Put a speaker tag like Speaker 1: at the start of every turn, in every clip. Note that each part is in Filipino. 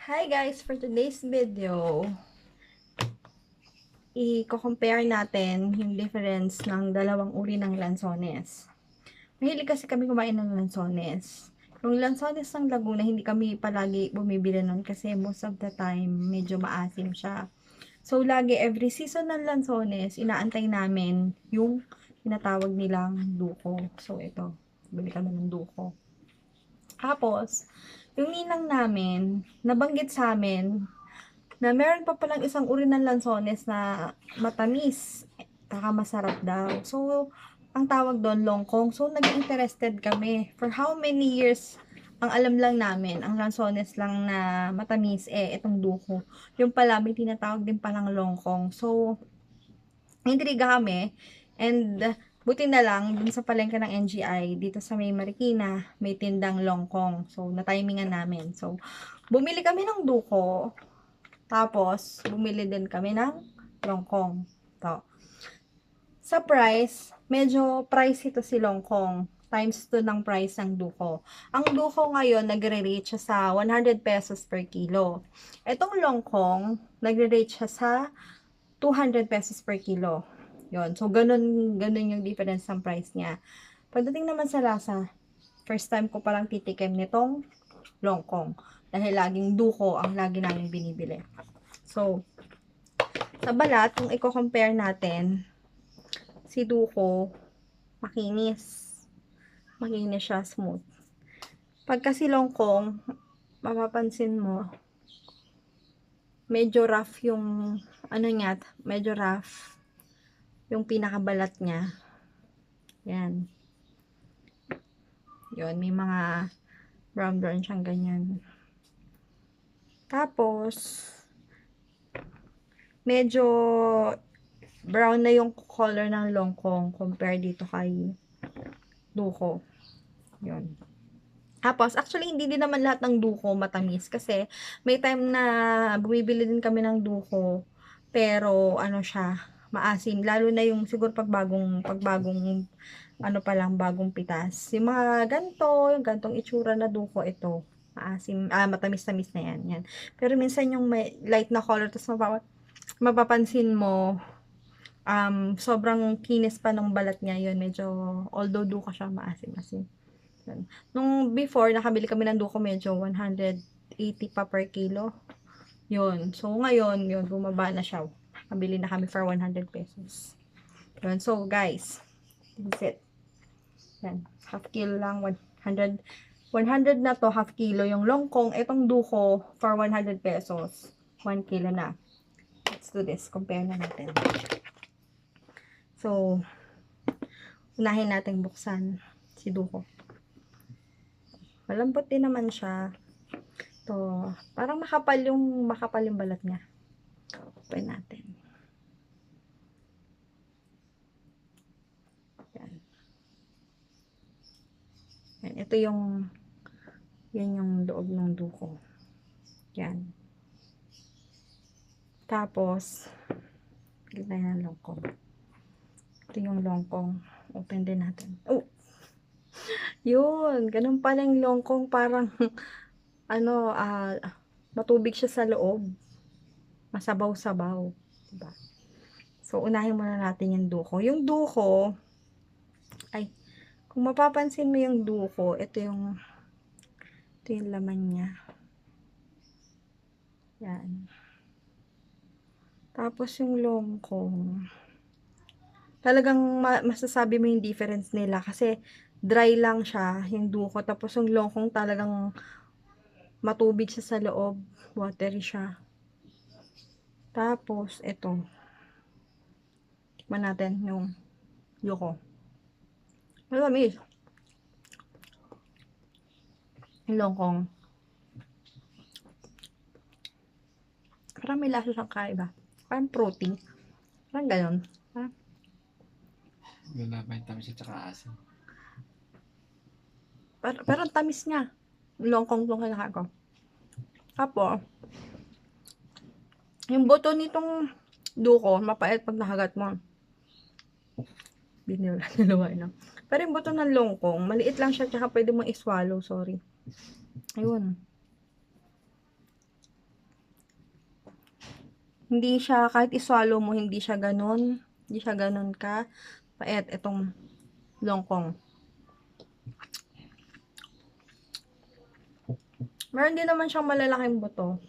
Speaker 1: Hi guys! For today's video, i-compare natin yung difference ng dalawang uri ng lansones. Mahilig kasi kami kumain ng lansones. Yung lansones ng Laguna, hindi kami palagi bumibili nun kasi most of the time, medyo maasim siya. So, lagi, every season ng lansones, inaantay namin yung tinatawag nilang duko. So, ito, bili kami ng duko. Tapos, yung ninang namin, nabanggit sa amin, na meron pa palang isang uri ng lansones na matamis, taka masarap daw. So, ang tawag doon, longkong. So, nag-interested kami. For how many years, ang alam lang namin, ang lansones lang na matamis, itong duko. Yung pala, may tinatawag din palang longkong. So, intriga kami. And, buti na lang, dun sa palengke ng NGI, dito sa May Marikina, may tindang longkong. So, na-timingan namin. So, bumili kami ng duko. Tapos, bumili din kami ng longkong. To. Sa price, medyo pricey to si longkong. Times 2 ng price ng duko. Ang duko ngayon, nagre-rate siya sa 100 pesos per kilo. Itong longkong, nagre-rate siya sa 200 pesos per kilo. Yon. So, ganun yung difference ng price niya. Pagdating naman sa lasa, first time ko palang titikim nitong longkong. Dahil laging duko ang lagi namin binibili. So, sa balat, kung i-compare natin, si Duko, makinis. Makinis siya, smooth. Pagka si Longkong, mapapansin mo, medyo rough yung, ano niya, medyo rough yung pinakabalat niya. Yan. Yun, may mga brown siyang ganyan. Tapos, medyo brown na yung color ng Longkong compare dito kay Duko. Yun. Tapos, actually, hindi din naman lahat ng duko matamis. Kasi, may time na bumibili din kami ng duko. Pero, ano siya, maasim. Lalo na yung, siguro pagbagong, ano pa lang, bagong pitas. Yung mga ganto, yung gantong itsura na duko, ito. Maasim, matamis-tamis na yan. Yan. Pero minsan yung may light na color, tapos mapapansin mo, sobrang kinis pa ng balat niya yun. Medyo, although duko siya, maasim-asim. Nung before, nakabili kami ng duko medyo 180 pa per kilo. Yun. So, ngayon, yun, bumaba na siya. Nakabili na kami for 100 pesos. Yun. So, guys, this is it. Yan. Half kilo lang, 100. 100 na to, half kilo. Yung longkong, itong duko, for 100 pesos. 1 kilo na. Let's do this. Compare na natin. So, unahin natin buksan si duko. Malambot din naman siya. To, parang makapal yung balat niya. Open natin. Yan. Yan. Ito yung yan yung loob ng duko. Yan. Tapos, ganda ng longkong. Ito yung longkong. Open din natin. Oh! Yun. Ganun pala yung longkong. Parang, ano, matubig siya sa loob. Masabaw-sabaw. Diba? So, unahin muna natin yung duko. Yung duko, ay, kung mapapansin mo yung duko, ito yung laman niya. Yan. Tapos yung longkong, talagang masasabi mo yung difference nila kasi dry lang siya, yung duko. Tapos yung longkong talagang matubig siya sa loob, watery siya. Tapos, ito. Tikman natin yung duko. Malamis. Yung longkong. Parang may lasa siyang kaiba. Parang protein. Parang ganon. Parang,
Speaker 2: Wala pa yung tamis at saka asin.
Speaker 1: parang tamis niya. Yung longkong itong kinakain ko. Tapos, yung buto nitong duko, mapait pag nakagat mo. Dalawa, no? Pero yung buto ng longkong, maliit lang siya, tsaka pwede mo i-swallow, sorry. Ayun. Hindi siya, kahit iswallow mo, hindi siya ganun. Hindi siya ganun ka. Pait, itong longkong. Meron din naman siyang malalaking buto.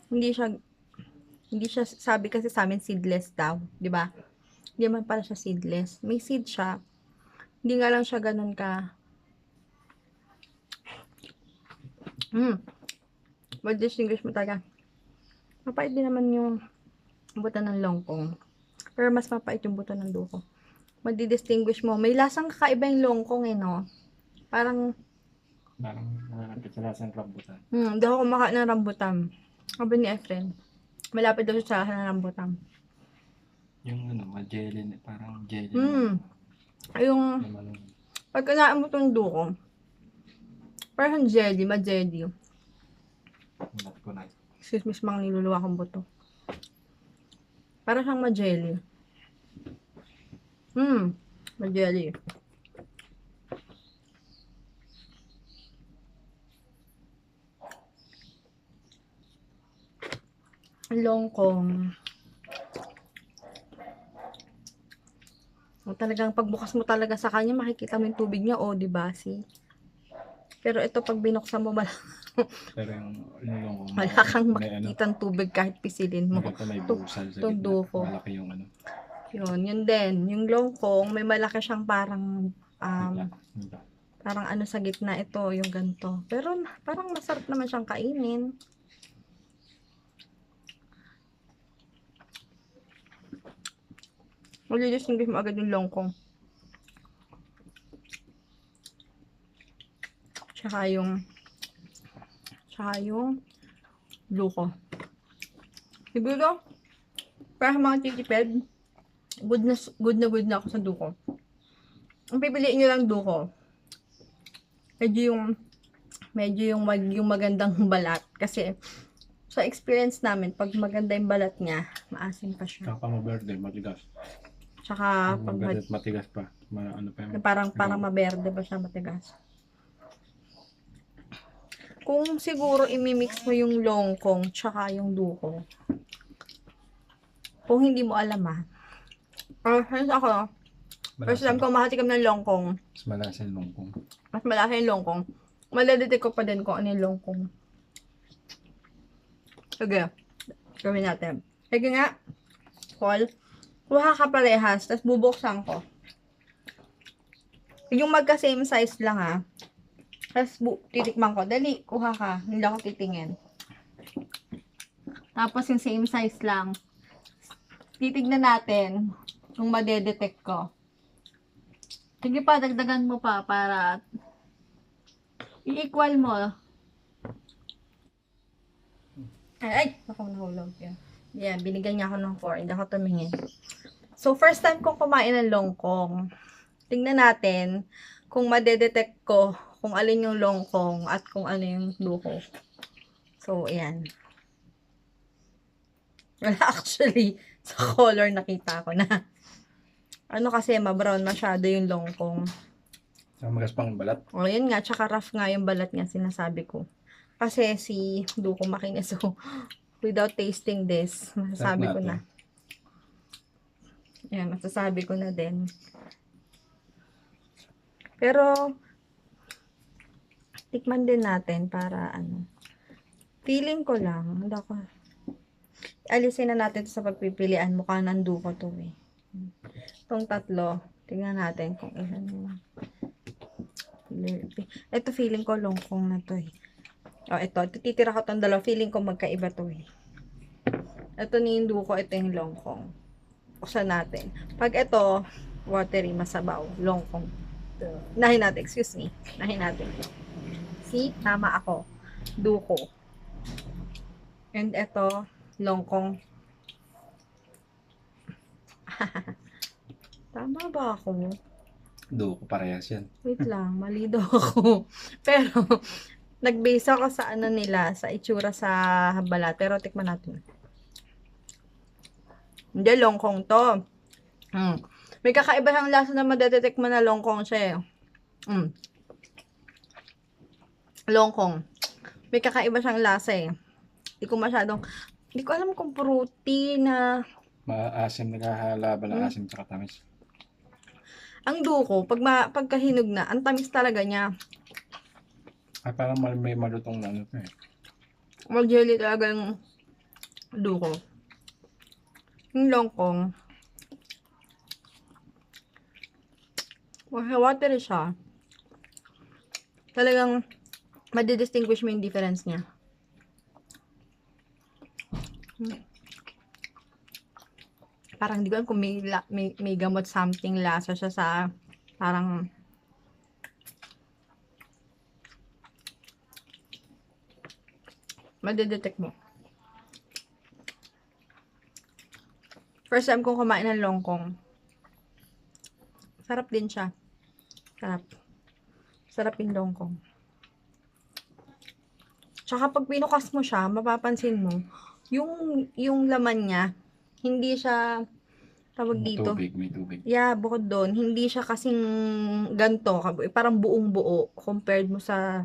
Speaker 1: Hindi siya, sabi kasi sa amin seedless daw, di ba? Hindi man pala siya seedless. May seed siya. Hindi nga lang siya ganun ka. Mag-distinguish mo talaga. Mapait din naman yung buto ng longkong. Pero mas mapait yung buto ng duko. Mag-distinguish mo. May lasang kakaiba yung longkong eh, no? Parang
Speaker 2: malapit sa lasang rambutan.
Speaker 1: hindi ako kumakain ng rambutan. Sabi ni Efren, malapit daw siya sa lasa ng rambutan.
Speaker 2: Yung ano, jelly, parang jelly
Speaker 1: Yung,
Speaker 2: naman.
Speaker 1: pag kinain mo itong duko, parang jelly, ma-jelly.
Speaker 2: Kunat.
Speaker 1: Excuse me, mga niluluwa kong buto. Parang siyang ma-jelly. Ma-jelly. Longkong. Talagang pagbukas mo talaga sa kanya, makikita mo yung tubig niya, di ba? See? Pero ito, pag binuksan mo,
Speaker 2: Pero yung longkong,
Speaker 1: wala kang
Speaker 2: may ano,
Speaker 1: makikitang tubig kahit pisilin mo.
Speaker 2: may busal sa
Speaker 1: Tundo
Speaker 2: gitna.
Speaker 1: ko.
Speaker 2: Malaki yung ano.
Speaker 1: Yun din. Yung longkong, may malaki siyang parang,
Speaker 2: Hila.
Speaker 1: parang ano sa gitna ito, yung ganito. Pero parang masarap naman siyang kainin. Mag-distinguish mo agad yung longkong. Tsaka yung duko. Siguro, para mga titipid, good na ako sa duko. Ang pipiliin nyo lang duko, medyo yung magandang balat. Kasi, sa experience namin, pag maganda yung balat niya, maasim pa siya.
Speaker 2: Kapag maberde, matigas.
Speaker 1: Tsaka, pag
Speaker 2: Matigas pa. Ano pa yung...
Speaker 1: parang maberde ba siya, matigas. Kung siguro imimix mo yung longkong tsaka yung duko, kung hindi mo alam ako, first time ko makatikam ng longkong,
Speaker 2: Mas malasa yung longkong.
Speaker 1: mas malaki yung longkong, maladetect ko pa din kung ano yung longkong. Sige, gawin natin. Sige nga, Paul, kuha ka parehas, tapos bubuksan ko. Yung magka same size lang tapos titikman ko. Dali, kuha ka. Hindi ako titingin. Tapos yung same size lang. Titignan natin kung madedetect ko. Sige pa, dagdagan mo pa para i-equal mo. Ay, ako nahulog yan. Yeah, binigyan niya ako ng 4. Hindi ako tumingin. So, first time kong kumain ng longkong. Tingnan natin kung madedetect ko kung alin yung longkong at kung ano yung duko. So, ayan. Wala actually. Sa color nakita ko na. Ano kasi, ma-brown masyado yung longkong.
Speaker 2: Magaspang yung balat.
Speaker 1: O, yun nga. Tsaka rough nga yung balat niya, sinasabi ko. Kasi si duko makinis. So, without tasting this, masasabi ko na. Ayan, masasabi ko na din. Pero, tikman din natin para feeling ko lang, alisin na natin sa pagpipilian. Mukha ng duko to eh. Itong tatlo, tingnan natin kung ilan yun. Ito feeling ko longkong na to eh. O, ito titira ko itong dalawa. Feeling ko magkaiba to eh. Ito ni yung duko, ito yung longkong. Buksan natin. Pag ito, watery, masabaw, longkong. Nahin natin, excuse me. Nahin natin. See, tama ako. Duko. And ito, longkong. Tama ba ako?
Speaker 2: Duko, parehas yan.
Speaker 1: Wait lang, mali daw ako. Pero, nag-base ako sa nila, sa itsura sa balat. Pero, tikman natin. Hindi, longkong to. May kakaiba siyang lasa na madedetect mo na longkong siya eh. Longkong. May kakaiba siyang lasa eh. Hindi ko masyadong, Hindi ko alam kung fruity na.
Speaker 2: Maasim, naghahalaba ng asim tsaka tamis.
Speaker 1: Ang duko, pagkahinog na, ang tamis talaga niya.
Speaker 2: Ay, parang may malutong na ano to eh.
Speaker 1: Mag-jelly talaga yung duko. Yung longkong, watery siya. Talagang madidistinguish mo yung difference niya. Parang di ko alam kung may gamot something lasa siya sa parang madidetect mo. First time kong kumain ng longkong. Sarap din siya. Sarap. Sarap yung longkong. Tsaka pag pinukas mo siya, mapapansin mo, yung laman niya, hindi siya tawag dito.
Speaker 2: May tubig.
Speaker 1: Yeah, bukod doon, hindi siya kasing ganto, parang buong buo compared mo sa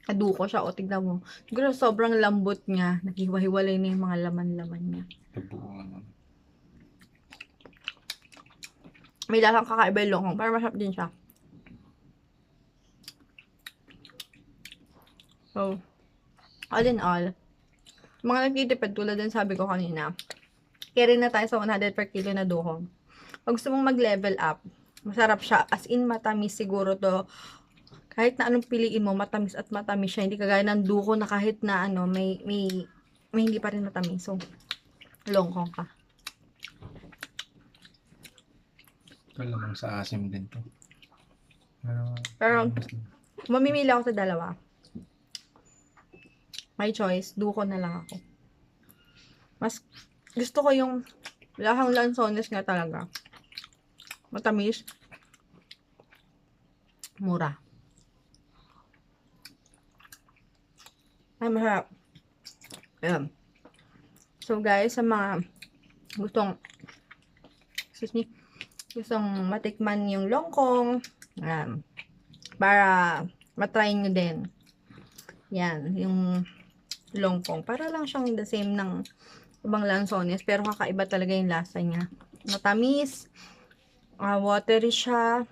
Speaker 1: aduko siya. O tignan mo. Siguro sobrang lambot niya, naghiwa-hiwalay na yung mga laman-laman niya.
Speaker 2: Tabuan.
Speaker 1: May lasang kakaiba yung longkong, parang masarap din siya. So, all in all, mga nagtitipid tulad din sabi ko kanina, carry na tayo sa 100 per kilo na duhong. Pag gusto mong mag-level up, masarap siya. As in, matamis siguro to. Kahit na anong piliin mo, matamis at matamis siya. Hindi kagaya ng duko na kahit na ano, may hindi pa rin matamis. So, longkong ka.
Speaker 2: Ito lamang sa asim din to.
Speaker 1: Pero, mamimili ako sa dalawa. My choice, duko na lang ako. Mas gusto ko yung lahang lansones nga talaga. Matamis. Mura. Ay, masarap. Ayan. So, guys, sa mga gustong matikman yung longkong, para matry nyo din. Yan, yung longkong. Para lang siyang the same ng ibang lansones, pero kakaiba talaga yung lasa niya. Matamis, watery siya.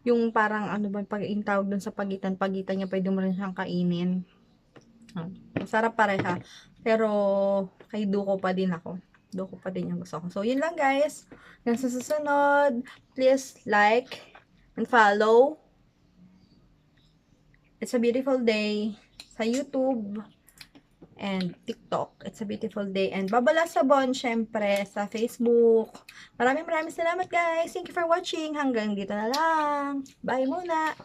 Speaker 1: Yung parang ano ba yung tawag dun sa pagitan niya, pwede mo rin siyang kainin. Masarap pareha. Pero kay duko pa din ako. Duko pa din yung gusto ko. So, yun lang guys. Hanggang sa susunod, please like and follow. It's a beautiful day sa YouTube and TikTok. It's a beautiful day. And Babala Sabon, syempre, sa Facebook. Maraming salamat guys. Thank you for watching. Hanggang dito na lang. Bye muna.